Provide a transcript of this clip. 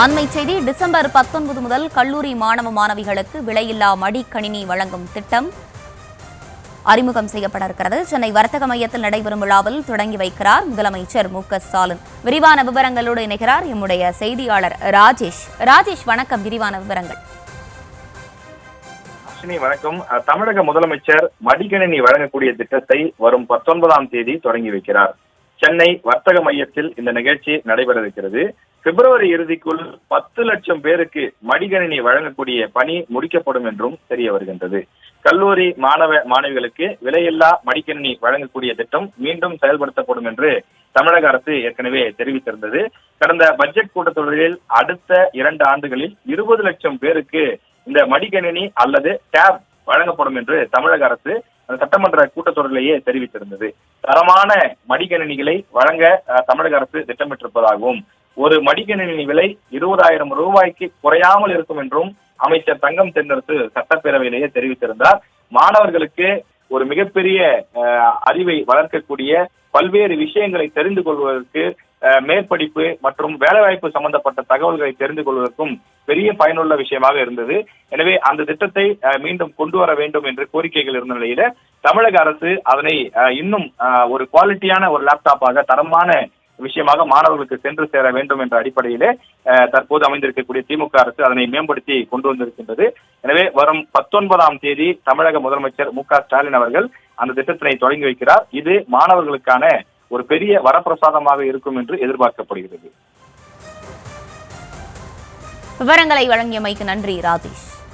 அண்மை செய்தி டிசம்பர் 19 முதல் கல்லூரி மாணவ மாணவிகளுக்கு விலையில்லா மடிக்கணினி வழங்கும் திட்டம் அறிமுகம் செய்யப்பட இருக்கிறது. சென்னை வர்த்தக மையத்தில் நடைபெறும் விழாவில் தொடங்கி வைக்கிறார் முதலமைச்சர் மு.க.ஸ்டாலின். விரிவான விவரங்களோடு இணைகிறார் எம்முடைய செய்தியாளர் ராஜேஷ். ராஜேஷ், வணக்கம். விரிவான விவரங்கள். வணக்கம். தமிழக முதலமைச்சர் மடிக்கணினி வழங்கக்கூடிய திட்டத்தை வரும் 19ஆம் தேதி தொடங்கி வைக்கிறார். சென்னை வர்த்தக மையத்தில் இந்த நிகழ்ச்சி நடைபெற இருக்கிறது. பிப்ரவரி இறுதிக்குள் 10 லட்சம் பேருக்கு மடிக்கணினி வழங்கக்கூடிய பணி முடிக்கப்படும் என்றும் தெரிய வருகின்றது. கல்லூரி மாணவ மாணவிகளுக்கு விலையில்லா மடிக்கணினி வழங்கக்கூடிய திட்டம் மீண்டும் செயல்படுத்தப்படும் என்று தமிழக அரசு ஏற்கனவே தெரிவித்திருந்தது. கடந்த பட்ஜெட் கூட்டத்தொடரில் அடுத்த 2 ஆண்டுகளில் 20 லட்சம் பேருக்கு இந்த மடிக்கணினி அல்லது டேப் வழங்கப்படும் என்று தமிழக அரசு சட்டமன்ற கூட்டத்தொடரிலேயே தெரிவித்திருந்தது. தரமான மடிக்கணினிகளை வழங்க தமிழக அரசு திட்டமிட்டிருப்பதாகவும் ஒரு மடிக்கணினி விலை 20,000 ரூபாய்க்கு குறையாமல் இருக்கும் என்றும் அமைச்சர் தங்கம் தென்னரசு சட்டப்பேரவையிலேயே தெரிவித்திருந்தார். மாணவர்களுக்கு ஒரு மிகப்பெரிய அறிவை வளர்க்கக்கூடிய பல்வேறு விஷயங்களை தெரிந்து கொள்வதற்கு, மேற்படிப்பு மற்றும் வேலைவாய்ப்பு சம்பந்தப்பட்ட தகவல்களை தெரிந்து கொள்வதற்கும் பெரிய பயனுள்ள விஷயமாக இருந்தது. எனவே அந்த திட்டத்தை மீண்டும் கொண்டு வர வேண்டும் என்று கோரிக்கைகள் இருந்த நிலையில தமிழக அரசு அதனை இன்னும் ஒரு குவாலிட்டியான ஒரு லேப்டாப்பாக, தரமான விஷயமாக மாணவர்களுக்கு சென்று சேர வேண்டும் என்ற அடிப்படையிலே தற்போது அமைந்திருக்கக்கூடிய திமுக அரசு அதனை மேம்படுத்தி கொண்டு வந்திருக்கின்றது. எனவே வரும் 19ஆம் தேதி தமிழக முதலமைச்சர் மு.க.ஸ்டாலின் அவர்கள் அந்த திட்டத்தினை தொடங்கி வைக்கிறார். இது மாணவர்களுக்கான ஒரு பெரிய வரப்பிரசாதமாக இருக்கும் என்று எதிர்பார்க்கப்படுகிறது. விவரங்களை வழங்கியமைக்கு நன்றி ராஜேஷ்.